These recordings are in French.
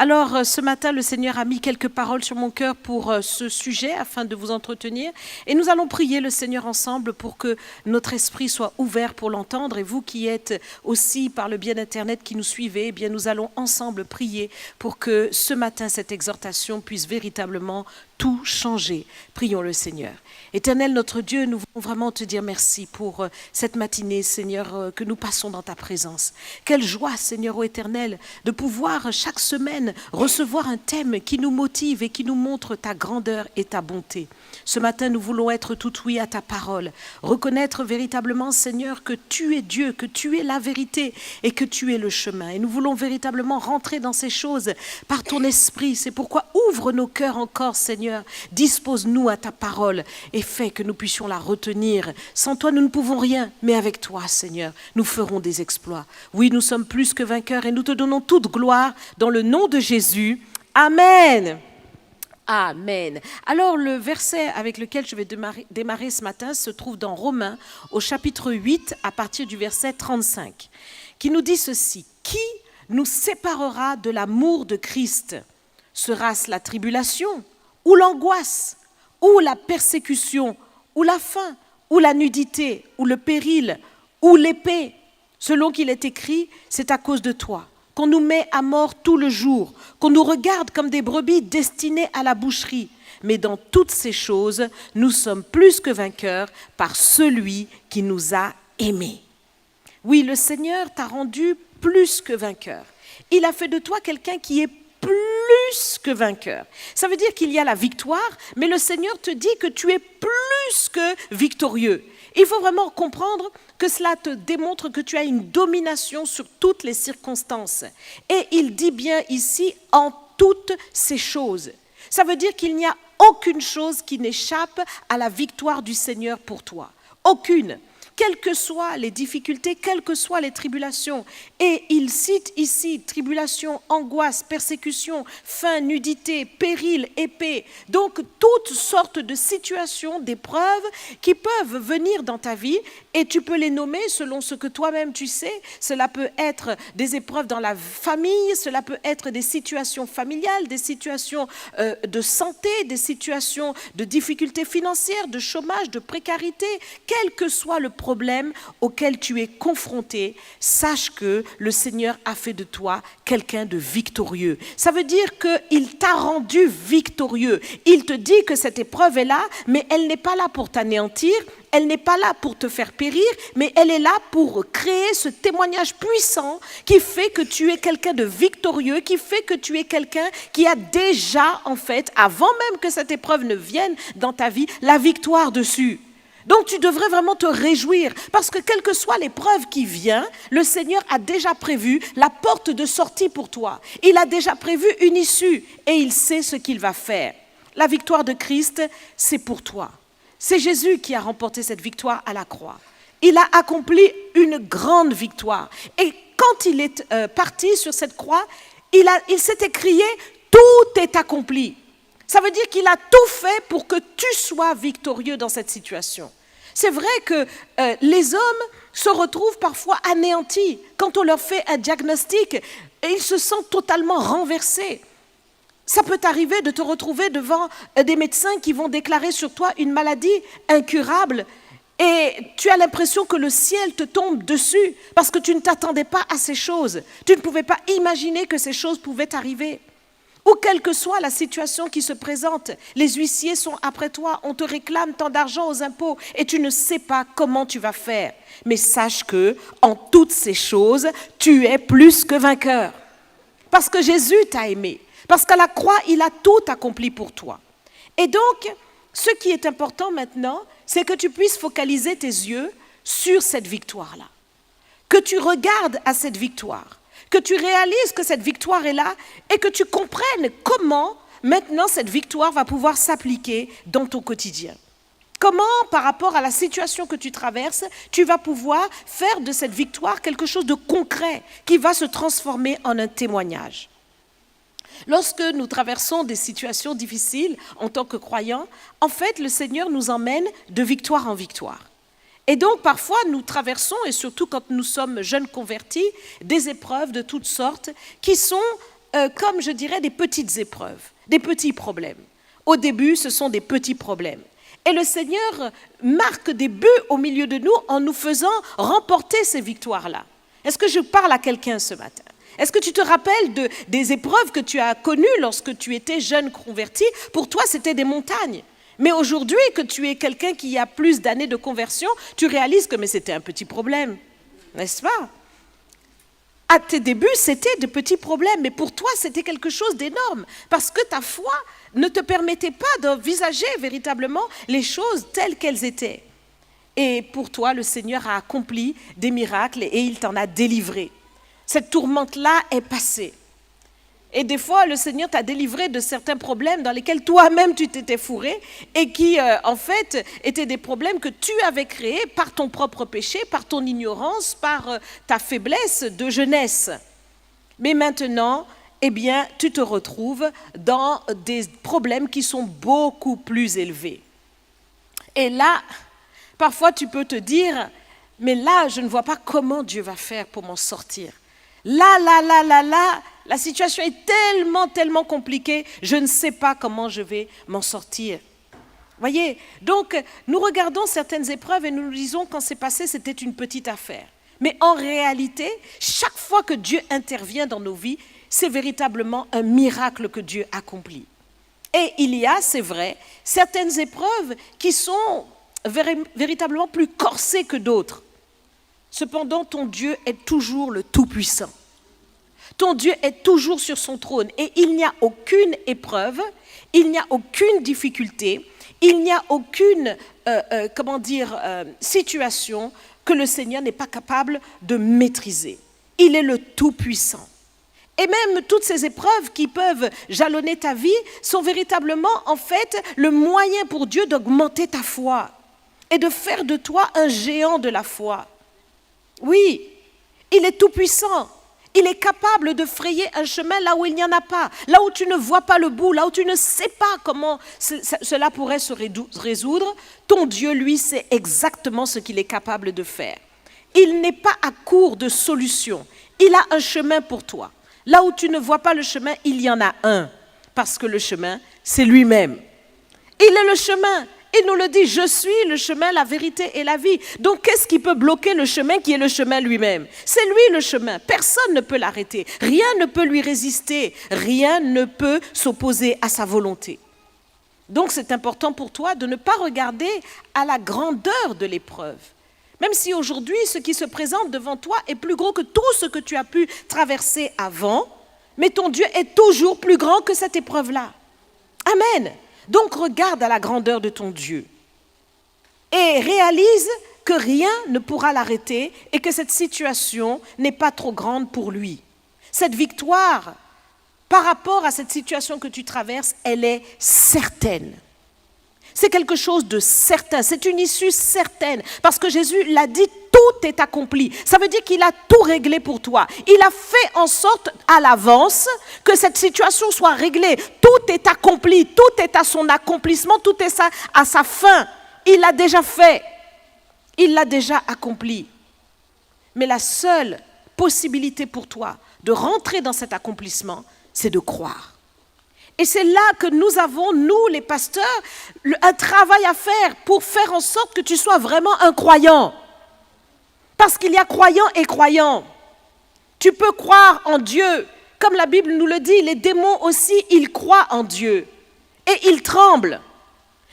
Alors, ce matin, le Seigneur a mis quelques paroles sur mon cœur pour ce sujet, afin de vous entretenir. Et nous allons prier le Seigneur ensemble pour que notre esprit soit ouvert pour l'entendre. Et vous qui êtes aussi par le biais d'Internet qui nous suivez, eh bien, nous allons ensemble prier pour que ce matin, cette exhortation puisse véritablement tout changer. Prions le Seigneur. Éternel, notre Dieu, nous voulons vraiment te dire merci pour cette matinée, Seigneur, que nous passons dans ta présence. Quelle joie, Seigneur, ô Éternel, de pouvoir chaque semaine recevoir un thème qui nous motive et qui nous montre ta grandeur et ta bonté. Ce matin, nous voulons être tout oui à ta parole, reconnaître véritablement, Seigneur, que tu es Dieu, que tu es la vérité et que tu es le chemin. Et nous voulons véritablement rentrer dans ces choses par ton esprit. C'est pourquoi ouvre nos cœurs encore, Seigneur, dispose-nous à ta parole et fais que nous puissions la retenir. Sans toi, nous ne pouvons rien, mais avec toi, Seigneur, nous ferons des exploits. Oui, nous sommes plus que vainqueurs et nous te donnons toute gloire dans le nom de Jésus. Amen. Amen. Alors, le verset avec lequel je vais démarrer ce matin se trouve dans Romains, au chapitre 8, à partir du verset 35, qui nous dit ceci. « Qui nous séparera de l'amour de Christ? Sera-ce la tribulation ou l'angoisse, ou la persécution, ou la faim, ou la nudité, ou le péril, ou l'épée? Selon qu'il est écrit, c'est à cause de toi qu'on nous met à mort tout le jour, qu'on nous regarde comme des brebis destinées à la boucherie. Mais dans toutes ces choses, nous sommes plus que vainqueurs par celui qui nous a aimés. » Oui, le Seigneur t'a rendu plus que vainqueur. Il a fait de toi quelqu'un qui est plus que vainqueur. Ça veut dire qu'il y a la victoire, mais le Seigneur te dit que tu es plus que victorieux. Il faut vraiment comprendre que cela te démontre que tu as une domination sur toutes les circonstances. Et il dit bien ici, en toutes ces choses. Ça veut dire qu'il n'y a aucune chose qui n'échappe à la victoire du Seigneur pour toi. Aucune. Quelles que soient les difficultés, quelles que soient les tribulations. Et il cite ici tribulation, angoisse, persécution, faim, nudité, péril, épée. Donc toutes sortes de situations, d'épreuves qui peuvent venir dans ta vie et tu peux les nommer selon ce que toi-même tu sais. Cela peut être des épreuves dans la famille, cela peut être des situations familiales, des situations de santé, des situations de difficultés financières, de chômage, de précarité. Quel que soit le problème auquel tu es confronté, sache que le Seigneur a fait de toi quelqu'un de victorieux. Ça veut dire qu'il t'a rendu victorieux. Il te dit que cette épreuve est là, mais elle n'est pas là pour t'anéantir, elle n'est pas là pour te faire périr, mais elle est là pour créer ce témoignage puissant qui fait que tu es quelqu'un de victorieux, qui fait que tu es quelqu'un qui a déjà, en fait, avant même que cette épreuve ne vienne dans ta vie, la victoire dessus. Donc tu devrais vraiment te réjouir parce que quelle que soit l'épreuve qui vient, le Seigneur a déjà prévu la porte de sortie pour toi. Il a déjà prévu une issue et il sait ce qu'il va faire. La victoire de Christ, c'est pour toi. C'est Jésus qui a remporté cette victoire à la croix. Il a accompli une grande victoire. Et quand il est parti sur cette croix, il s'est écrié « Tout est accompli ». Ça veut dire qu'il a tout fait pour que tu sois victorieux dans cette situation. C'est vrai que les hommes se retrouvent parfois anéantis. Quand on leur fait un diagnostic, et ils se sentent totalement renversés. Ça peut t'arriver de te retrouver devant des médecins qui vont déclarer sur toi une maladie incurable et tu as l'impression que le ciel te tombe dessus parce que tu ne t'attendais pas à ces choses. Tu ne pouvais pas imaginer que ces choses pouvaient arriver. Ou quelle que soit la situation qui se présente, les huissiers sont après toi, on te réclame tant d'argent aux impôts et tu ne sais pas comment tu vas faire. Mais sache que en toutes ces choses, tu es plus que vainqueur. Parce que Jésus t'a aimé. Parce qu'à la croix, il a tout accompli pour toi. Et donc, ce qui est important maintenant, c'est que tu puisses focaliser tes yeux sur cette victoire-là. Que tu regardes à cette victoire. Que tu réalises que cette victoire est là et que tu comprennes comment maintenant cette victoire va pouvoir s'appliquer dans ton quotidien. Comment, par rapport à la situation que tu traverses, tu vas pouvoir faire de cette victoire quelque chose de concret qui va se transformer en un témoignage. Lorsque nous traversons des situations difficiles en tant que croyants, en fait, le Seigneur nous emmène de victoire en victoire. Et donc, parfois, nous traversons, et surtout quand nous sommes jeunes convertis, des épreuves de toutes sortes qui sont comme je dirais des petites épreuves, des petits problèmes. Au début, ce sont des petits problèmes. Et le Seigneur marque des buts au milieu de nous en nous faisant remporter ces victoires-là. Est-ce que je parle à quelqu'un ce matin? Est-ce que tu te rappelles des épreuves que tu as connues lorsque tu étais jeune converti? Pour toi, c'était des montagnes. Mais aujourd'hui, que tu es quelqu'un qui a plus d'années de conversion, tu réalises que mais c'était un petit problème, n'est-ce pas? À tes débuts, c'était de petits problèmes, mais pour toi, c'était quelque chose d'énorme, parce que ta foi ne te permettait pas d'envisager véritablement les choses telles qu'elles étaient. Et pour toi, le Seigneur a accompli des miracles et il t'en a délivré. Cette tourmente-là est passée. Et des fois, le Seigneur t'a délivré de certains problèmes dans lesquels toi-même tu t'étais fourré et qui, en fait, étaient des problèmes que tu avais créés par ton propre péché, par ton ignorance, par ta faiblesse de jeunesse. Mais maintenant, eh bien, tu te retrouves dans des problèmes qui sont beaucoup plus élevés. Et là, parfois, tu peux te dire, mais là, je ne vois pas comment Dieu va faire pour m'en sortir. Là, la situation est tellement compliquée, je ne sais pas comment je vais m'en sortir. Voyez, donc nous regardons certaines épreuves et nous nous disons quand c'est passé, c'était une petite affaire. Mais en réalité, chaque fois que Dieu intervient dans nos vies, c'est véritablement un miracle que Dieu accomplit. Et il y a, c'est vrai, certaines épreuves qui sont véritablement plus corsées que d'autres. Cependant, ton Dieu est toujours le Tout-Puissant. Ton Dieu est toujours sur son trône et il n'y a aucune épreuve, il n'y a aucune difficulté, il n'y a aucune situation que le Seigneur n'est pas capable de maîtriser. Il est le Tout-Puissant. Et même toutes ces épreuves qui peuvent jalonner ta vie sont véritablement en fait le moyen pour Dieu d'augmenter ta foi et de faire de toi un géant de la foi. Oui, il est tout-puissant. Il est capable de frayer un chemin là où il n'y en a pas, là où tu ne vois pas le bout, là où tu ne sais pas comment cela pourrait se résoudre. Ton Dieu, lui, sait exactement ce qu'il est capable de faire. Il n'est pas à court de solutions. Il a un chemin pour toi. Là où tu ne vois pas le chemin, il y en a un. Parce que le chemin, c'est lui-même. Il est le chemin. Il nous le dit, je suis le chemin, la vérité et la vie. Donc, qu'est-ce qui peut bloquer le chemin qui est le chemin lui-même? C'est lui le chemin. Personne ne peut l'arrêter. Rien ne peut lui résister. Rien ne peut s'opposer à sa volonté. Donc, c'est important pour toi de ne pas regarder à la grandeur de l'épreuve. Même si aujourd'hui, ce qui se présente devant toi est plus gros que tout ce que tu as pu traverser avant, mais ton Dieu est toujours plus grand que cette épreuve-là. Amen. Donc regarde à la grandeur de ton Dieu et réalise que rien ne pourra l'arrêter et que cette situation n'est pas trop grande pour lui. Cette victoire, par rapport à cette situation que tu traverses, elle est certaine. C'est quelque chose de certain, c'est une issue certaine, parce que Jésus l'a dit, tout est accompli. Ça veut dire qu'il a tout réglé pour toi. Il a fait en sorte à l'avance que cette situation soit réglée. Tout est accompli, tout est à son accomplissement, tout est à sa fin. Il l'a déjà fait, il l'a déjà accompli. Mais la seule possibilité pour toi de rentrer dans cet accomplissement, c'est de croire. Et c'est là que nous avons, nous les pasteurs, un travail à faire pour faire en sorte que tu sois vraiment un croyant. Parce qu'il y a croyants et croyants. Tu peux croire en Dieu. Comme la Bible nous le dit, les démons aussi, ils croient en Dieu. Et ils tremblent.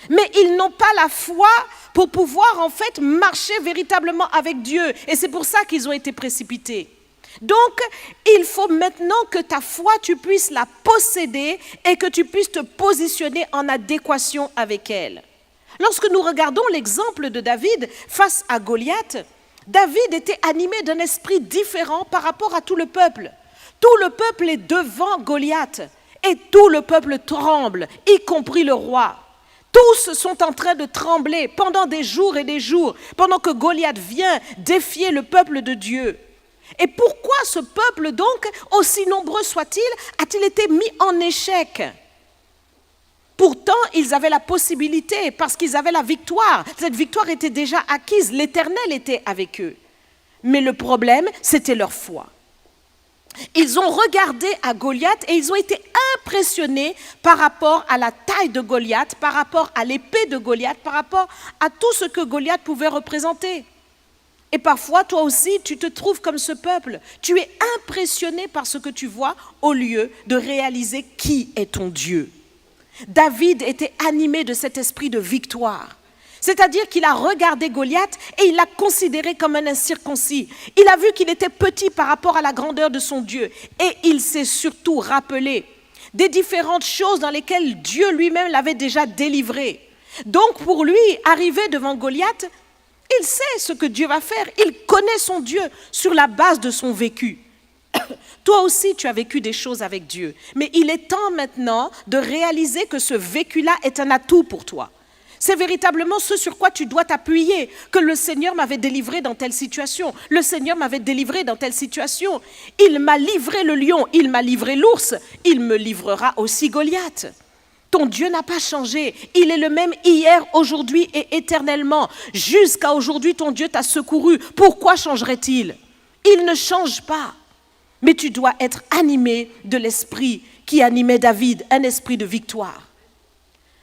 Mais ils n'ont pas la foi pour pouvoir en fait marcher véritablement avec Dieu. Et c'est pour ça qu'ils ont été précipités. Donc, il faut maintenant que ta foi, tu puisses la posséder et que tu puisses te positionner en adéquation avec elle. Lorsque nous regardons l'exemple de David face à Goliath, David était animé d'un esprit différent par rapport à tout le peuple. Tout le peuple est devant Goliath et tout le peuple tremble, y compris le roi. Tous sont en train de trembler pendant des jours et des jours, pendant que Goliath vient défier le peuple de Dieu. Et pourquoi ce peuple donc, aussi nombreux soit-il, a-t-il été mis en échec? Pourtant, ils avaient la possibilité, parce qu'ils avaient la victoire. Cette victoire était déjà acquise, l'Éternel était avec eux. Mais le problème, c'était leur foi. Ils ont regardé à Goliath et ils ont été impressionnés par rapport à la taille de Goliath, par rapport à l'épée de Goliath, par rapport à tout ce que Goliath pouvait représenter. Et parfois, toi aussi, tu te trouves comme ce peuple. Tu es impressionné par ce que tu vois au lieu de réaliser qui est ton Dieu. David était animé de cet esprit de victoire. C'est-à-dire qu'il a regardé Goliath et il l'a considéré comme un incirconcis. Il a vu qu'il était petit par rapport à la grandeur de son Dieu. Et il s'est surtout rappelé des différentes choses dans lesquelles Dieu lui-même l'avait déjà délivré. Donc pour lui, arriver devant Goliath, il sait ce que Dieu va faire. Il connaît son Dieu sur la base de son vécu. Toi aussi, tu as vécu des choses avec Dieu. Mais il est temps maintenant de réaliser que ce vécu-là est un atout pour toi. C'est véritablement ce sur quoi tu dois t'appuyer, que le Seigneur m'avait délivré dans telle situation. Le Seigneur m'avait délivré dans telle situation. Il m'a livré le lion, il m'a livré l'ours, il me livrera aussi Goliath. Ton Dieu n'a pas changé. Il est le même hier, aujourd'hui et éternellement. Jusqu'à aujourd'hui, ton Dieu t'a secouru. Pourquoi changerait-il? Il ne change pas. Mais tu dois être animé de l'esprit qui animait David, un esprit de victoire.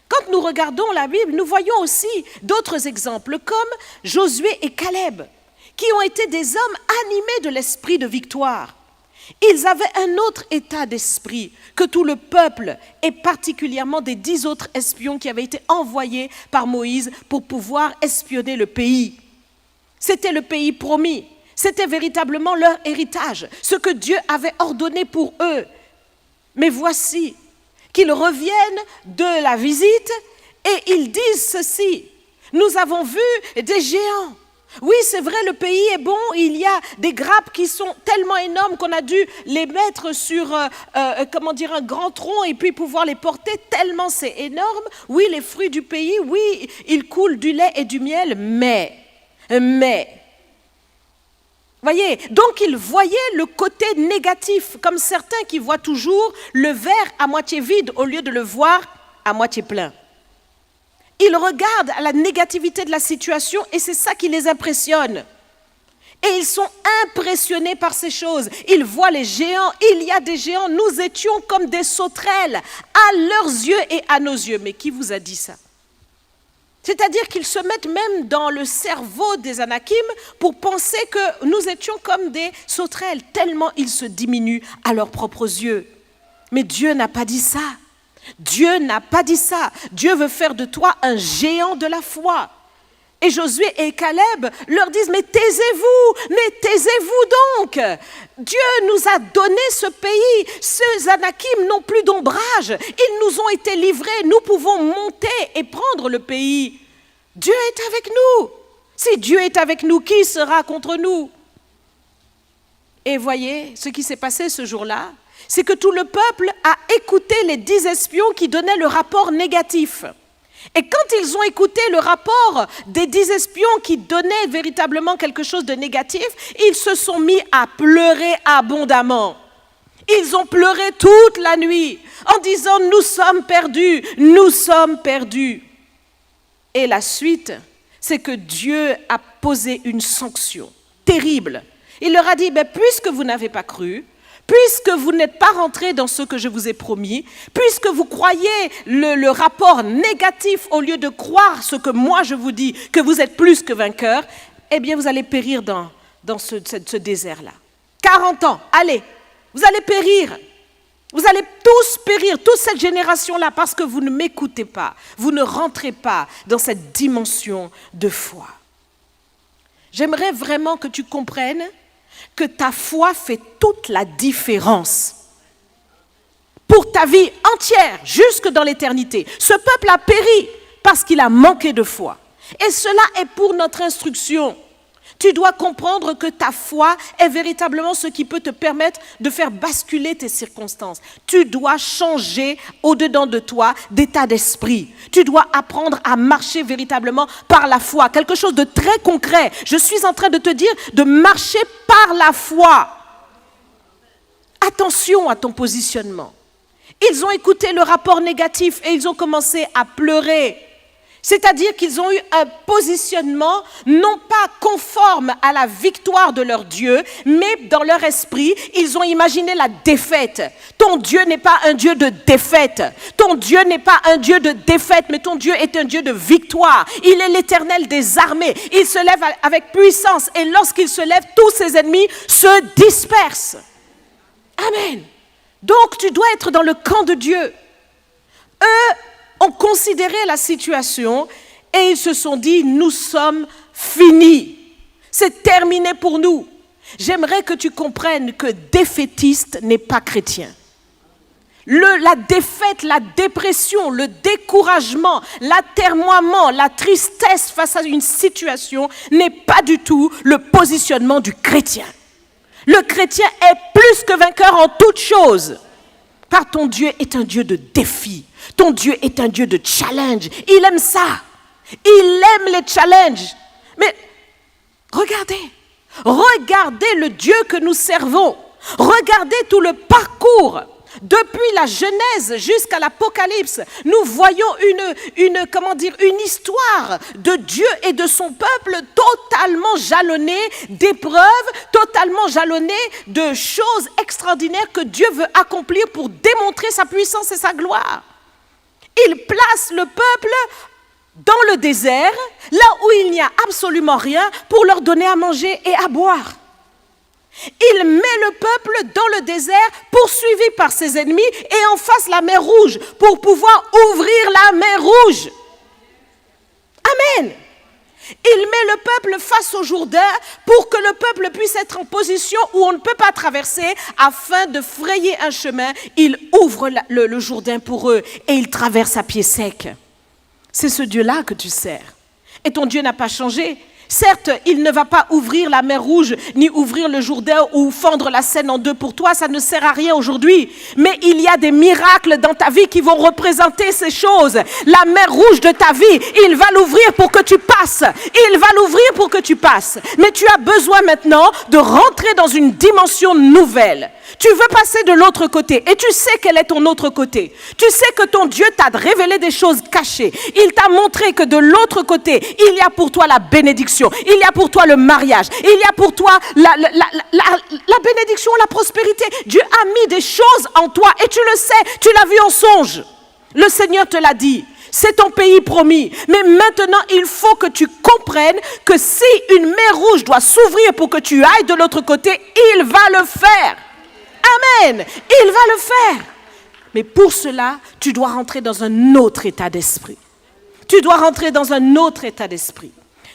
Quand nous regardons la Bible, nous voyons aussi d'autres exemples comme Josué et Caleb, qui ont été des hommes animés de l'esprit de victoire. Ils avaient un autre état d'esprit que tout le peuple et particulièrement des 10 autres espions qui avaient été envoyés par Moïse pour pouvoir espionner le pays. C'était le pays promis, c'était véritablement leur héritage, ce que Dieu avait ordonné pour eux. Mais voici qu'ils reviennent de la visite et ils disent ceci: nous avons vu des géants. Oui, c'est vrai, le pays est bon, il y a des grappes qui sont tellement énormes qu'on a dû les mettre sur un grand tronc et puis pouvoir les porter tellement c'est énorme. Oui, les fruits du pays, oui, il coule du lait et du miel, mais, voyez, donc ils voyaient le côté négatif, comme certains qui voient toujours le verre à moitié vide au lieu de le voir à moitié plein. Ils regardent à la négativité de la situation et c'est ça qui les impressionne. Et ils sont impressionnés par ces choses. Ils voient les géants, il y a des géants, nous étions comme des sauterelles à leurs yeux et à nos yeux. Mais qui vous a dit ça? C'est-à-dire qu'ils se mettent même dans le cerveau des Anakim pour penser que nous étions comme des sauterelles, tellement ils se diminuent à leurs propres yeux. Mais Dieu n'a pas dit ça. Dieu n'a pas dit ça. Dieu veut faire de toi un géant de la foi. Et Josué et Caleb leur disent: mais taisez-vous donc. Dieu nous a donné ce pays. Ces Anakim n'ont plus d'ombrage. Ils nous ont été livrés. Nous pouvons monter et prendre le pays. Dieu est avec nous. Si Dieu est avec nous, qui sera contre nous? Et voyez, ce qui s'est passé ce jour-là, c'est que tout le peuple a écouté les 10 espions qui donnaient le rapport négatif. Et quand ils ont écouté le rapport des 10 espions qui donnaient véritablement quelque chose de négatif, ils se sont mis à pleurer abondamment. Ils ont pleuré toute la nuit en disant: nous sommes perdus, nous sommes perdus. Et la suite, c'est que Dieu a posé une sanction terrible. Il leur a dit: puisque vous n'avez pas cru, puisque vous n'êtes pas rentrés dans ce que je vous ai promis, puisque vous croyez le rapport négatif au lieu de croire ce que moi je vous dis, que vous êtes plus que vainqueurs, eh bien vous allez périr dans ce désert-là. 40 ans, allez, vous allez périr. Vous allez tous périr, toute cette génération-là, parce que vous ne m'écoutez pas. Vous ne rentrez pas dans cette dimension de foi. J'aimerais vraiment que tu comprennes que ta foi fait toute la différence pour ta vie entière, jusque dans l'éternité. Ce peuple a péri parce qu'il a manqué de foi. Et cela est pour notre instruction. Tu dois comprendre que ta foi est véritablement ce qui peut te permettre de faire basculer tes circonstances. Tu dois changer au-dedans de toi d'état d'esprit. Tu dois apprendre à marcher véritablement par la foi. Quelque chose de très concret. Je suis en train de te dire de marcher par la foi. Attention à ton positionnement. Ils ont écouté le rapport négatif et ils ont commencé à pleurer. C'est-à-dire qu'ils ont eu un positionnement non pas conforme à la victoire de leur Dieu, mais dans leur esprit, ils ont imaginé la défaite. Ton Dieu n'est pas un Dieu de défaite. Ton Dieu n'est pas un Dieu de défaite, mais ton Dieu est un Dieu de victoire. Il est l'Éternel des armées. Il se lève avec puissance et lorsqu'il se lève, tous ses ennemis se dispersent. Amen. Donc tu dois être dans le camp de Dieu. Eux ont considéré la situation et ils se sont dit, nous sommes finis. C'est terminé pour nous. J'aimerais que tu comprennes que défaitiste n'est pas chrétien. La défaite, la dépression, le découragement, l'atermoiement, la tristesse face à une situation n'est pas du tout le positionnement du chrétien. Le chrétien est plus que vainqueur en toutes choses. Car ton Dieu est un Dieu de défi. Ton Dieu est un Dieu de challenge. Il aime ça. Il aime les challenges. Mais regardez le Dieu que nous servons. Regardez tout le parcours. Depuis la Genèse jusqu'à l'Apocalypse, nous voyons une histoire de Dieu et de son peuple totalement jalonnée d'épreuves, totalement jalonnée de choses extraordinaires que Dieu veut accomplir pour démontrer sa puissance et sa gloire. Il place le peuple dans le désert, là où il n'y a absolument rien, pour leur donner à manger et à boire. Il met le peuple dans le désert, poursuivi par ses ennemis, et en face la mer Rouge, pour pouvoir ouvrir la mer Rouge. Amen. Il met le peuple face au Jourdain, pour que le peuple puisse être en position où on ne peut pas traverser, afin de frayer un chemin. Il ouvre le Jourdain pour eux, et ils traversent à pied sec. C'est ce Dieu-là que tu sers. Et ton Dieu n'a pas changé. Certes, il ne va pas ouvrir la mer Rouge, ni ouvrir le Jourdain ou fendre la Seine en deux pour toi, ça ne sert à rien aujourd'hui. Mais il y a des miracles dans ta vie qui vont représenter ces choses. La mer Rouge de ta vie, il va l'ouvrir pour que tu passes. Il va l'ouvrir pour que tu passes. Mais tu as besoin maintenant de rentrer dans une dimension nouvelle. Tu veux passer de l'autre côté et tu sais quel est ton autre côté. Tu sais que ton Dieu t'a révélé des choses cachées. Il t'a montré que de l'autre côté, il y a pour toi la bénédiction. Il y a pour toi le mariage. Il y a pour toi la bénédiction, la prospérité. Dieu a mis des choses en toi et tu le sais, tu l'as vu en songe. Le Seigneur te l'a dit. C'est ton pays promis. Mais maintenant, il faut que tu comprennes que si une mer Rouge doit s'ouvrir pour que tu ailles de l'autre côté, il va le faire. Amen. Il va le faire. Mais pour cela, tu dois rentrer dans un autre état d'esprit. Tu dois rentrer dans un autre état d'esprit.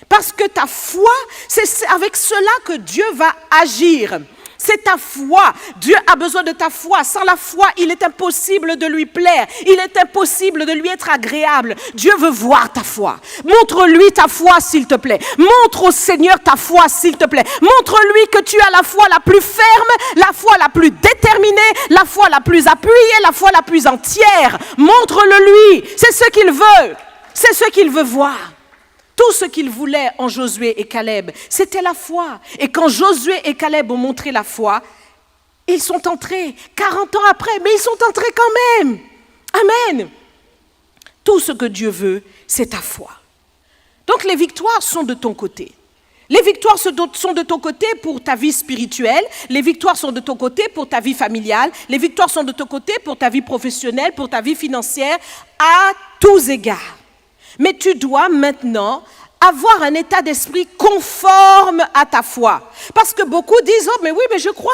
Parce que ta foi, c'est avec cela que Dieu va agir. C'est ta foi. Dieu a besoin de ta foi. Sans la foi, il est impossible de lui plaire. Il est impossible de lui être agréable. Dieu veut voir ta foi. Montre-lui ta foi, s'il te plaît. Montre au Seigneur ta foi, s'il te plaît. Montre-lui que tu as la foi la plus ferme, la foi la plus déterminée, la foi la plus appuyée, la foi la plus entière. Montre-le lui. C'est ce qu'il veut. C'est ce qu'il veut voir. Tout ce qu'ils voulaient en Josué et Caleb, c'était la foi. Et quand Josué et Caleb ont montré la foi, ils sont entrés 40 ans après, mais ils sont entrés quand même. Amen. Tout ce que Dieu veut, c'est ta foi. Donc les victoires sont de ton côté. Les victoires sont de ton côté pour ta vie spirituelle, les victoires sont de ton côté pour ta vie familiale, les victoires sont de ton côté pour ta vie professionnelle, pour ta vie financière, à tous égards. Mais tu dois maintenant avoir un état d'esprit conforme à ta foi. Parce que beaucoup disent, oh mais oui, mais je crois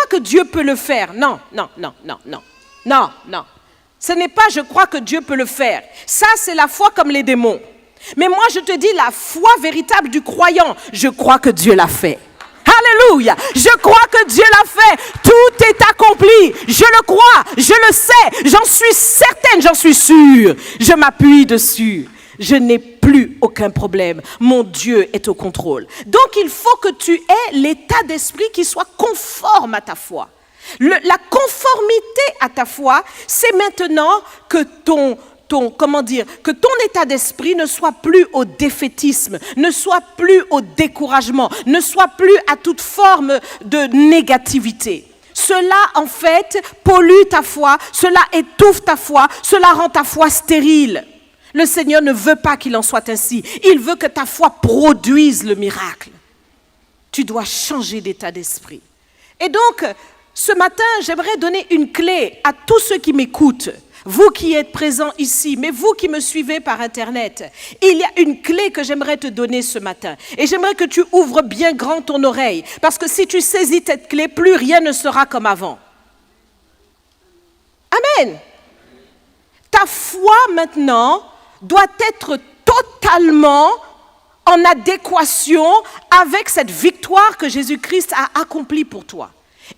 que Dieu peut le faire. Non. Ce n'est pas je crois que Dieu peut le faire. Ça, c'est la foi comme les démons. Mais moi, je te dis la foi véritable du croyant. Je crois que Dieu l'a fait. Alléluia. Je crois que Dieu l'a fait. Tout est accompli. Je le crois. Je le sais. J'en suis certaine. J'en suis sûre. Je m'appuie dessus. Je n'ai plus aucun problème. Mon Dieu est au contrôle. Donc, il faut que tu aies l'état d'esprit qui soit conforme à ta foi. La conformité à ta foi, c'est maintenant que ton état d'esprit ne soit plus au défaitisme, ne soit plus au découragement, ne soit plus à toute forme de négativité. Cela, en fait, pollue ta foi, cela étouffe ta foi, cela rend ta foi stérile. Le Seigneur ne veut pas qu'il en soit ainsi. Il veut que ta foi produise le miracle. Tu dois changer d'état d'esprit. Et donc, ce matin, j'aimerais donner une clé à tous ceux qui m'écoutent. Vous qui êtes présents ici, mais vous qui me suivez par Internet, il y a une clé que j'aimerais te donner ce matin. Et j'aimerais que tu ouvres bien grand ton oreille. Parce que si tu saisis cette clé, plus rien ne sera comme avant. Amen. Ta foi maintenant doit être totalement en adéquation avec cette victoire que Jésus-Christ a accomplie pour toi.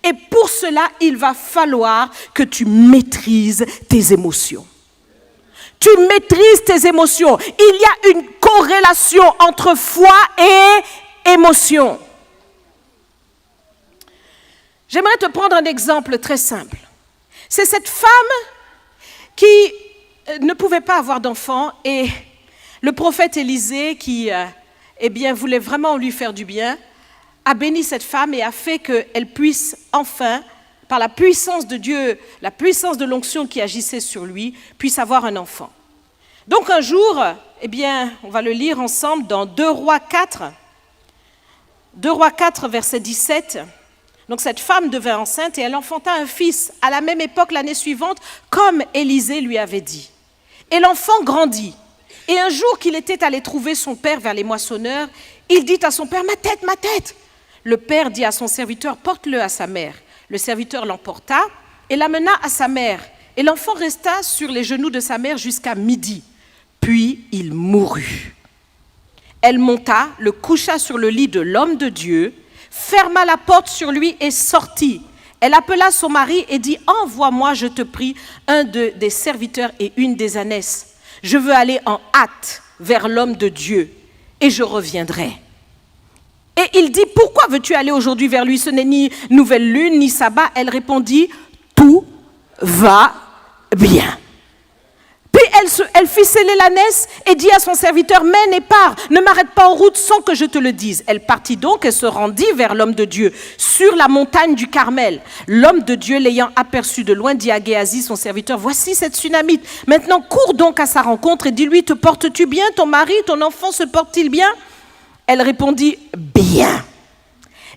Et pour cela, il va falloir que tu maîtrises tes émotions. Tu maîtrises tes émotions. Il y a une corrélation entre foi et émotion. J'aimerais te prendre un exemple très simple. C'est cette femme qui ne pouvait pas avoir d'enfant et le prophète Élisée qui voulait vraiment lui faire du bien, a béni cette femme et a fait qu'elle puisse enfin, par la puissance de Dieu, la puissance de l'onction qui agissait sur lui, puisse avoir un enfant. Donc un jour, on va le lire ensemble dans 2 Rois 4, 2 Rois 4, verset 17. Donc cette femme devint enceinte et elle enfanta un fils à la même époque l'année suivante, comme Élisée lui avait dit. Et l'enfant grandit. Et un jour qu'il était allé trouver son père vers les moissonneurs, il dit à son père, ma tête, ma tête. Le père dit à son serviteur, porte-le à sa mère. Le serviteur l'emporta et l'amena à sa mère. Et l'enfant resta sur les genoux de sa mère jusqu'à midi. Puis il mourut. Elle monta, le coucha sur le lit de l'homme de Dieu, ferma la porte sur lui et sortit. Elle appela son mari et dit, envoie-moi, je te prie, un des serviteurs et une des ânesses. Je veux aller en hâte vers l'homme de Dieu et je reviendrai. Et il dit, pourquoi veux-tu aller aujourd'hui vers lui? Ce n'est ni nouvelle lune, ni sabbat. Elle répondit, tout va bien. Puis elle fit sceller l'ânesse et dit à son serviteur, mène et pars, ne m'arrête pas en route sans que je te le dise. Elle partit donc et se rendit vers l'homme de Dieu, sur la montagne du Carmel. L'homme de Dieu, l'ayant aperçu de loin, dit à Géasi, son serviteur, voici cette Sunamite. Maintenant, cours donc à sa rencontre et dis-lui, te portes-tu bien? Ton mari, ton enfant se porte-t-il bien? Elle répondit, bien.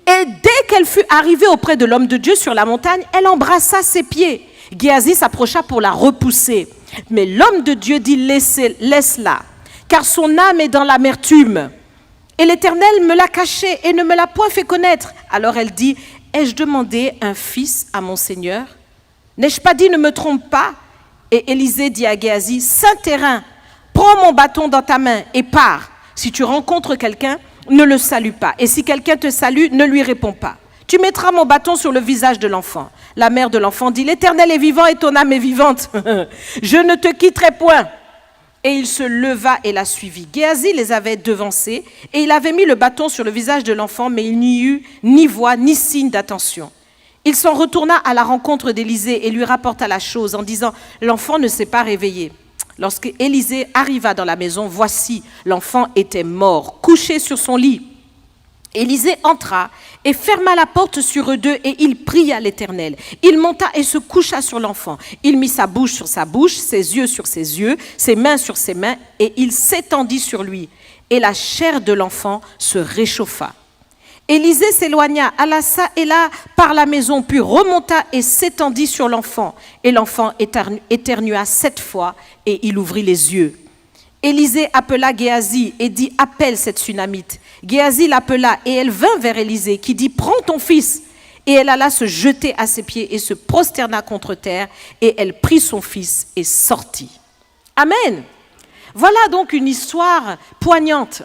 Et dès qu'elle fut arrivée auprès de l'homme de Dieu sur la montagne, elle embrassa ses pieds. Géasi s'approcha pour la repousser. Mais l'homme de Dieu dit, laisse-la, car son âme est dans l'amertume. Et l'Éternel me l'a cachée et ne me l'a point fait connaître. Alors elle dit, ai-je demandé un fils à mon Seigneur? N'ai-je pas dit, ne me trompe pas? Et Élisée dit à Géasi, saint terrain, prends mon bâton dans ta main et pars. Si tu rencontres quelqu'un, ne le salue pas. Et si quelqu'un te salue, ne lui réponds pas. Tu mettras mon bâton sur le visage de l'enfant. La mère de l'enfant dit, l'Éternel est vivant et ton âme est vivante. Je ne te quitterai point. Et il se leva et la suivit. Géasi les avait devancés et il avait mis le bâton sur le visage de l'enfant, mais il n'y eut ni voix ni signe d'attention. Il s'en retourna à la rencontre d'Élisée et lui rapporta la chose en disant, l'enfant ne s'est pas réveillé. Lorsque Élisée arriva dans la maison, voici, l'enfant était mort, couché sur son lit. Élisée entra et ferma la porte sur eux deux et il pria l'Éternel. Il monta et se coucha sur l'enfant. Il mit sa bouche sur sa bouche, ses yeux sur ses yeux, ses mains sur ses mains et il s'étendit sur lui. Et la chair de l'enfant se réchauffa. Élisée s'éloigna, alla ça et là par la maison, puis remonta et s'étendit sur l'enfant. Et l'enfant éternua 7 fois et il ouvrit les yeux. Élisée appela Géasi et dit, appelle cette Sunamite. Géasi l'appela et elle vint vers Élisée qui dit, prends ton fils. Et elle alla se jeter à ses pieds et se prosterna contre terre et elle prit son fils et sortit. Amen. Voilà donc une histoire poignante.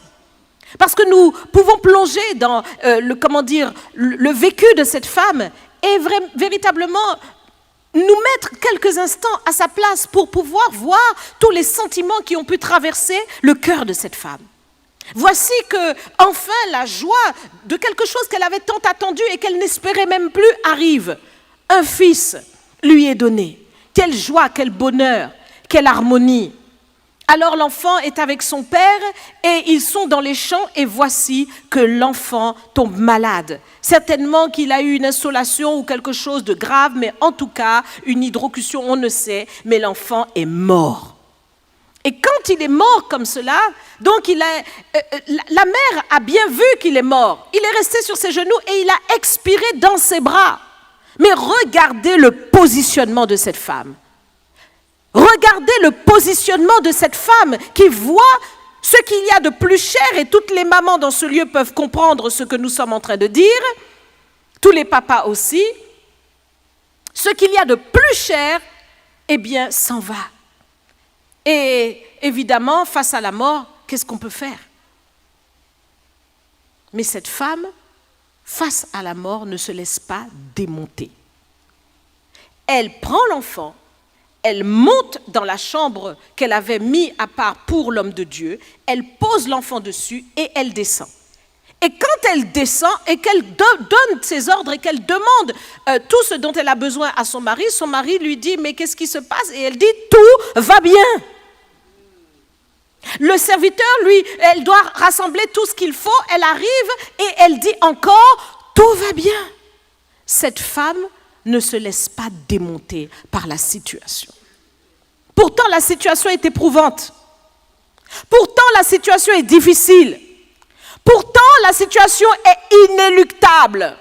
Parce que nous pouvons plonger dans le vécu de cette femme et véritablement nous mettre quelques instants à sa place pour pouvoir voir tous les sentiments qui ont pu traverser le cœur de cette femme. Voici que enfin la joie de quelque chose qu'elle avait tant attendu et qu'elle n'espérait même plus arrive. Un fils lui est donné. Quelle joie, quel bonheur, quelle harmonie. Alors l'enfant est avec son père et ils sont dans les champs et voici que l'enfant tombe malade. Certainement qu'il a eu une insolation ou quelque chose de grave, mais en tout cas, une hydrocution, on ne sait, mais l'enfant est mort. Et quand il est mort comme cela, donc la mère a bien vu qu'il est mort. Il est resté sur ses genoux et il a expiré dans ses bras. Mais regardez le positionnement de cette femme. Regardez le positionnement de cette femme qui voit ce qu'il y a de plus cher, et toutes les mamans dans ce lieu peuvent comprendre ce que nous sommes en train de dire, tous les papas aussi. Ce qu'il y a de plus cher, eh bien, s'en va. Et évidemment, face à la mort, qu'est-ce qu'on peut faire? Mais cette femme, face à la mort, ne se laisse pas démonter. Elle prend l'enfant, elle monte dans la chambre qu'elle avait mis à part pour l'homme de Dieu, elle pose l'enfant dessus et elle descend. Et quand elle descend et qu'elle donne ses ordres et qu'elle demande tout ce dont elle a besoin à son mari lui dit « Mais qu'est-ce qui se passe ?» Et elle dit « Tout va bien !» Le serviteur, lui, elle doit rassembler tout ce qu'il faut, elle arrive et elle dit encore « Tout va bien !» Cette femme ne se laisse pas démonter par la situation. Pourtant, la situation est éprouvante. Pourtant, la situation est difficile. Pourtant, la situation est inéluctable.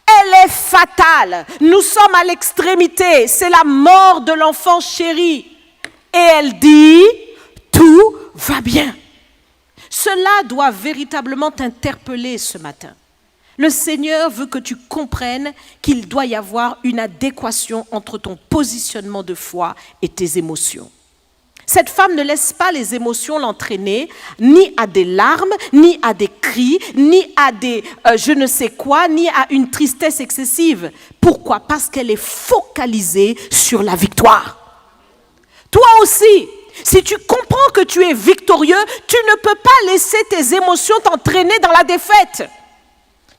Elle est fatale. Nous sommes à l'extrémité. C'est la mort de l'enfant chéri. Et elle dit, tout va bien. Cela doit véritablement t'interpeller ce matin. Le Seigneur veut que tu comprennes qu'il doit y avoir une adéquation entre ton positionnement de foi et tes émotions. Cette femme ne laisse pas les émotions l'entraîner, ni à des larmes, ni à des cris, ni à des je ne sais quoi, ni à une tristesse excessive. Pourquoi? Parce qu'elle est focalisée sur la victoire. Toi aussi, si tu comprends que tu es victorieux, tu ne peux pas laisser tes émotions t'entraîner dans la défaite.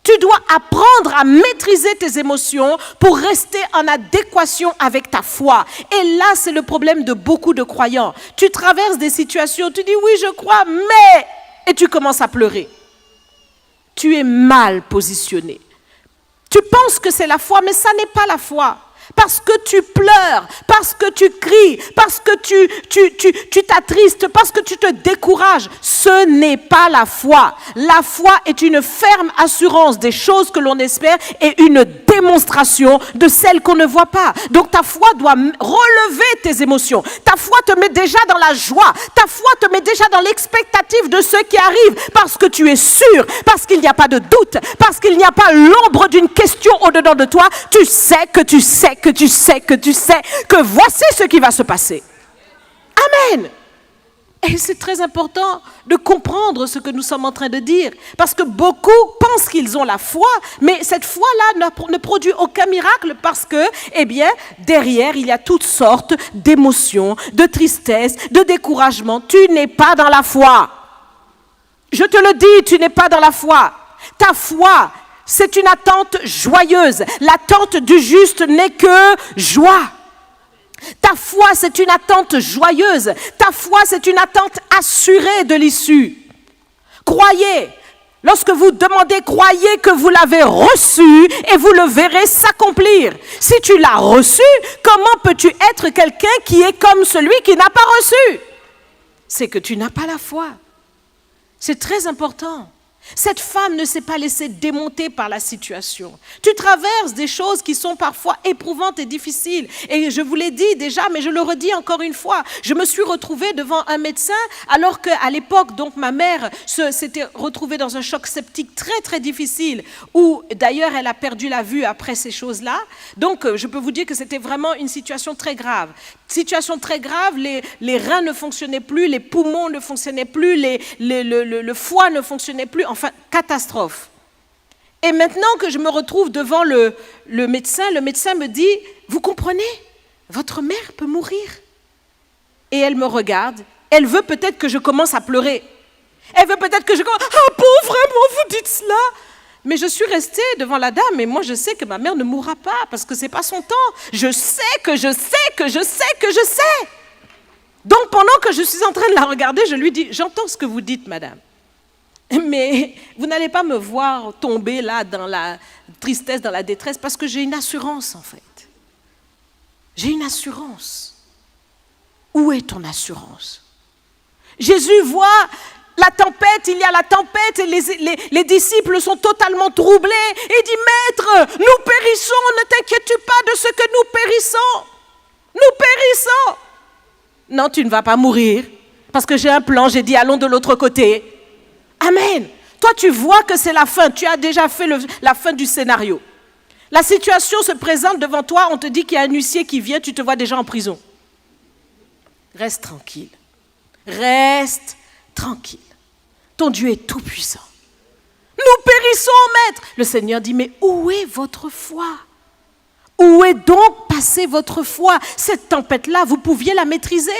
Tu dois apprendre à maîtriser tes émotions pour rester en adéquation avec ta foi. Et là, c'est le problème de beaucoup de croyants. Tu traverses des situations, tu dis oui, je crois, mais... Et tu commences à pleurer. Tu es mal positionné. Tu penses que c'est la foi, mais ça n'est pas la foi. Parce que tu pleures, parce que tu cries, parce que tu t'attristes, parce que tu te décourages. Ce n'est pas la foi. La foi est une ferme assurance des choses que l'on espère et une démonstration de celles qu'on ne voit pas. Donc ta foi doit relever tes émotions. Ta foi te met déjà dans la joie. Ta foi te met déjà dans l'expectative de ce qui arrive parce que tu es sûr, parce qu'il n'y a pas de doute, parce qu'il n'y a pas l'ombre d'une question au-dedans de toi. Tu sais que tu sais que voici ce qui va se passer. Amen. Et c'est très important de comprendre ce que nous sommes en train de dire. Parce que beaucoup pensent qu'ils ont la foi, mais cette foi-là ne produit aucun miracle parce que, eh bien, derrière, il y a toutes sortes d'émotions, de tristesse, de découragement. Tu n'es pas dans la foi. Je te le dis, tu n'es pas dans la foi. Ta foi, c'est une attente joyeuse. L'attente du juste n'est que joie. Ta foi, c'est une attente joyeuse. Ta foi, c'est une attente assurée de l'issue. Croyez. Lorsque vous demandez, croyez que vous l'avez reçu et vous le verrez s'accomplir. Si tu l'as reçu, comment peux-tu être quelqu'un qui est comme celui qui n'a pas reçu? C'est que tu n'as pas la foi. C'est très important. Cette femme ne s'est pas laissée démonter par la situation. Tu traverses des choses qui sont parfois éprouvantes et difficiles. Et je vous l'ai dit déjà, mais je le redis encore une fois. Je me suis retrouvée devant un médecin alors qu'à l'époque, donc ma mère s'était retrouvée dans un choc septique très très difficile où d'ailleurs elle a perdu la vue après ces choses-là. Donc je peux vous dire que c'était vraiment une situation très grave. Situation très grave, les reins ne fonctionnaient plus, les poumons ne fonctionnaient plus, le foie ne fonctionnait plus. Enfin, catastrophe. Et maintenant que je me retrouve devant le médecin me dit, vous comprenez, votre mère peut mourir. Et elle me regarde, elle veut peut-être que je commence à pleurer. Elle veut peut-être que je commence, ah bon, vraiment, vous dites cela? Mais je suis restée devant la dame et moi je sais que ma mère ne mourra pas parce que ce n'est pas son temps. Je sais. Donc pendant que je suis en train de la regarder, je lui dis, j'entends ce que vous dites, madame. Mais vous n'allez pas me voir tomber là dans la tristesse, dans la détresse, parce que j'ai une assurance en fait. J'ai une assurance. Où est ton assurance? Jésus voit la tempête, il y a la tempête et les disciples sont totalement troublés. Il dit, Maître, nous périssons, ne t'inquiètes-tu pas de ce que nous périssons? Nous périssons. Non, tu ne vas pas mourir parce que j'ai un plan, j'ai dit allons de l'autre côté. Amen. Toi, tu vois que c'est la fin, tu as déjà fait la fin du scénario. La situation se présente devant toi, on te dit qu'il y a un huissier qui vient, tu te vois déjà en prison. Reste tranquille. Reste tranquille. Ton Dieu est tout puissant. Nous périssons, Maître. Le Seigneur dit, mais où est votre foi? Où est donc passée votre foi? Cette tempête-là, vous pouviez la maîtriser.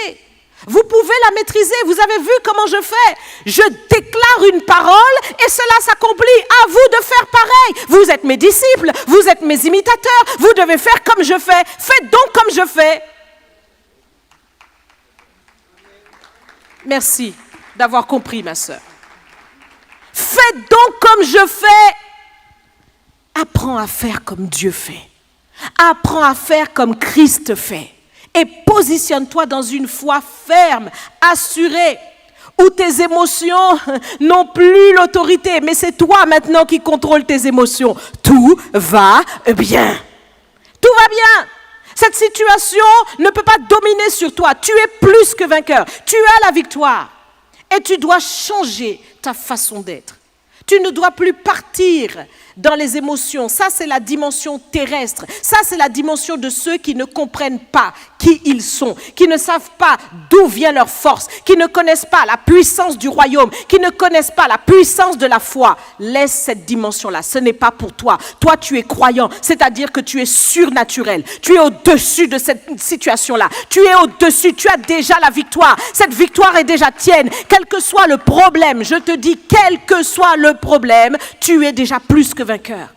Vous pouvez la maîtriser. Vous avez vu comment je fais? Je déclare une parole et cela s'accomplit. À vous de faire pareil. Vous êtes mes disciples, vous êtes mes imitateurs. Vous devez faire comme je fais. Faites donc comme je fais. Merci d'avoir compris, ma sœur. Faites donc comme je fais. Apprends à faire comme Dieu fait. Apprends à faire comme Christ fait. Et positionne-toi dans une foi ferme, assurée, où tes émotions n'ont plus l'autorité. Mais c'est toi maintenant qui contrôle tes émotions. Tout va bien. Tout va bien. Cette situation ne peut pas dominer sur toi. Tu es plus que vainqueur. Tu as la victoire. Et tu dois changer ta façon d'être. Tu ne dois plus partir dans les émotions. Ça, c'est la dimension terrestre. Ça, c'est la dimension de ceux qui ne comprennent pas qui ils sont, qui ne savent pas d'où vient leur force, qui ne connaissent pas la puissance du royaume, qui ne connaissent pas la puissance de la foi. Laisse cette dimension-là. Ce n'est pas pour toi. Toi, tu es croyant, c'est-à-dire que tu es surnaturel. Tu es au-dessus de cette situation-là. Tu es au-dessus. Tu as déjà la victoire. Cette victoire est déjà tienne. Quel que soit le problème, je te dis, quel que soit le problème, tu es déjà plus que vainqueur.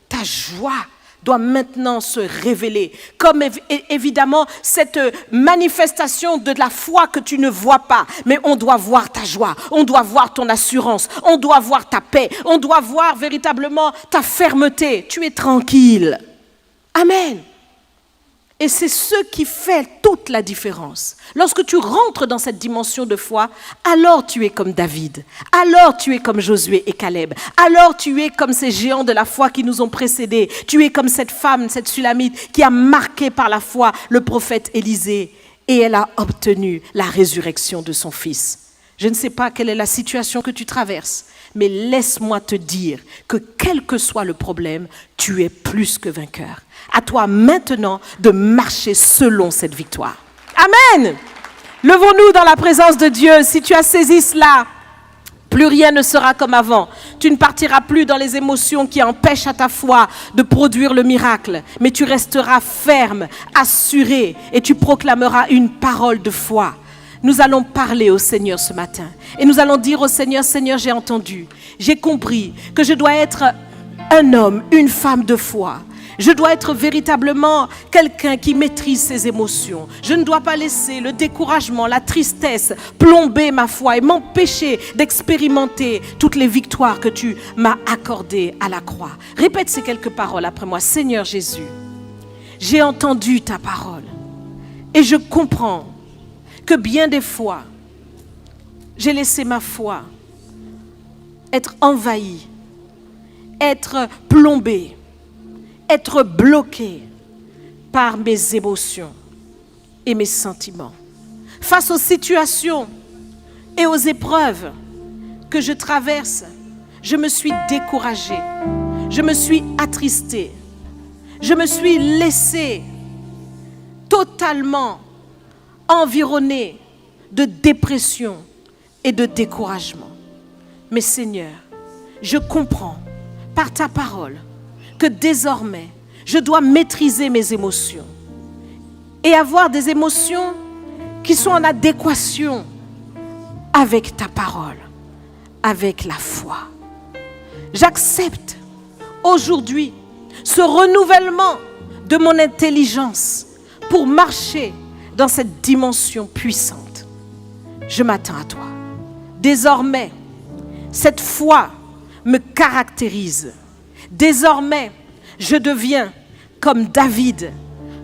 Ta joie doit maintenant se révéler comme évidemment cette manifestation de la foi que tu ne vois pas. Mais on doit voir ta joie, on doit voir ton assurance, on doit voir ta paix, on doit voir véritablement ta fermeté. Tu es tranquille. Amen. Et c'est ce qui fait toute la différence. Lorsque tu rentres dans cette dimension de foi, alors tu es comme David, alors tu es comme Josué et Caleb, alors tu es comme ces géants de la foi qui nous ont précédés, tu es comme cette femme, cette Sulamite qui a marqué par la foi le prophète Élisée et elle a obtenu la résurrection de son fils. Je ne sais pas quelle est la situation que tu traverses, mais laisse-moi te dire que quel que soit le problème, tu es plus que vainqueur. À toi maintenant de marcher selon cette victoire. Amen. Levons-nous dans la présence de Dieu. Si tu as saisi cela, plus rien ne sera comme avant. Tu ne partiras plus dans les émotions qui empêchent à ta foi de produire le miracle. Mais tu resteras ferme, assuré et tu proclameras une parole de foi. Nous allons parler au Seigneur ce matin. Et nous allons dire au Seigneur, Seigneur, j'ai entendu, j'ai compris que je dois être un homme, une femme de foi. Je dois être véritablement quelqu'un qui maîtrise ses émotions. Je ne dois pas laisser le découragement, la tristesse plomber ma foi et m'empêcher d'expérimenter toutes les victoires que tu m'as accordées à la croix. Répète ces quelques paroles après moi. Seigneur Jésus, j'ai entendu ta parole et je comprends que bien des fois, j'ai laissé ma foi être envahie, être plombée, être bloqué par mes émotions et mes sentiments. Face aux situations et aux épreuves que je traverse, je me suis découragée, je me suis attristée, je me suis laissée totalement environnée de dépression et de découragement. Mais Seigneur, je comprends par ta parole que désormais, je dois maîtriser mes émotions et avoir des émotions qui sont en adéquation avec ta parole, avec la foi. J'accepte aujourd'hui ce renouvellement de mon intelligence pour marcher dans cette dimension puissante. Je m'attends à toi. Désormais, cette foi me caractérise. Désormais, je deviens comme David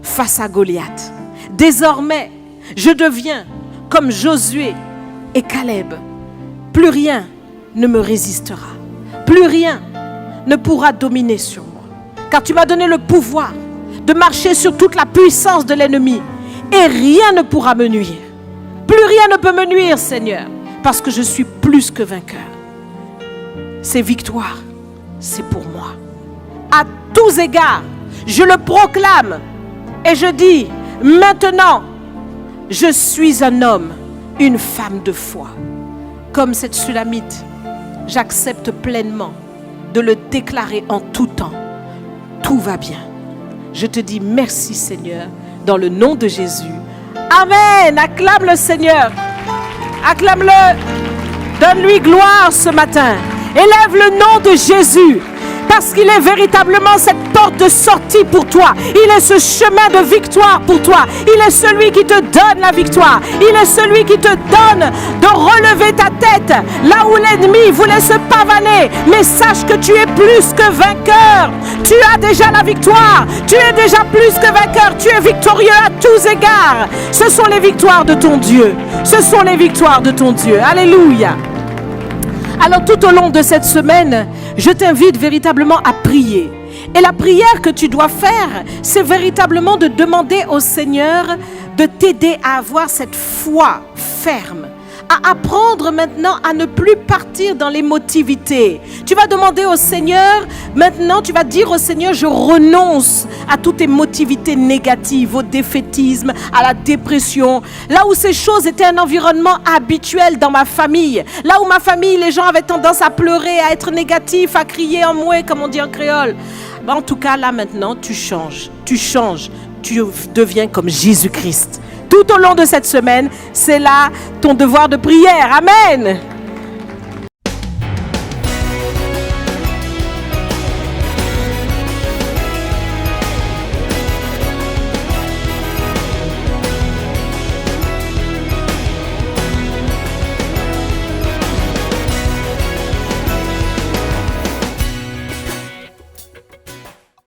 face à Goliath. Désormais, je deviens comme Josué et Caleb, plus rien ne me résistera. Plus rien ne pourra dominer sur moi. Car tu m'as donné le pouvoir de marcher sur toute la puissance de l'ennemi. Et rien ne pourra me nuire. Plus rien ne peut me nuire, Seigneur. Parce que je suis plus que vainqueur. Ces victoires, c'est pour moi. À tous égards, je le proclame. Et je dis, maintenant, je suis un homme, une femme de foi. Comme cette Sulamite, j'accepte pleinement de le déclarer en tout temps. Tout va bien. Je te dis merci, Seigneur, dans le nom de Jésus. Amen. Acclame le Seigneur. Acclame-le. Donne-lui gloire ce matin. Élève le nom de Jésus. Parce qu'il est véritablement cette porte de sortie pour toi. Il est ce chemin de victoire pour toi. Il est celui qui te donne la victoire. Il est celui qui te donne de relever ta tête là où l'ennemi voulait se pavaner. Mais sache que tu es plus que vainqueur. Tu as déjà la victoire. Tu es déjà plus que vainqueur. Tu es victorieux à tous égards. Ce sont les victoires de ton Dieu. Ce sont les victoires de ton Dieu. Alléluia. Alors tout au long de cette semaine, je t'invite véritablement à prier. Et la prière que tu dois faire, c'est véritablement de demander au Seigneur de t'aider à avoir cette foi ferme, à apprendre maintenant à ne plus partir dans l'émotivité. Tu vas demander au Seigneur, maintenant tu vas dire au Seigneur, je renonce à toute émotivité négative, au défaitisme, à la dépression. Là où ces choses étaient un environnement habituel dans ma famille, là où ma famille, les gens avaient tendance à pleurer, à être négatifs, à crier en mouet, comme on dit en créole. En tout cas, là maintenant, tu changes, tu deviens comme Jésus-Christ. Tout au long de cette semaine, c'est là ton devoir de prière. Amen.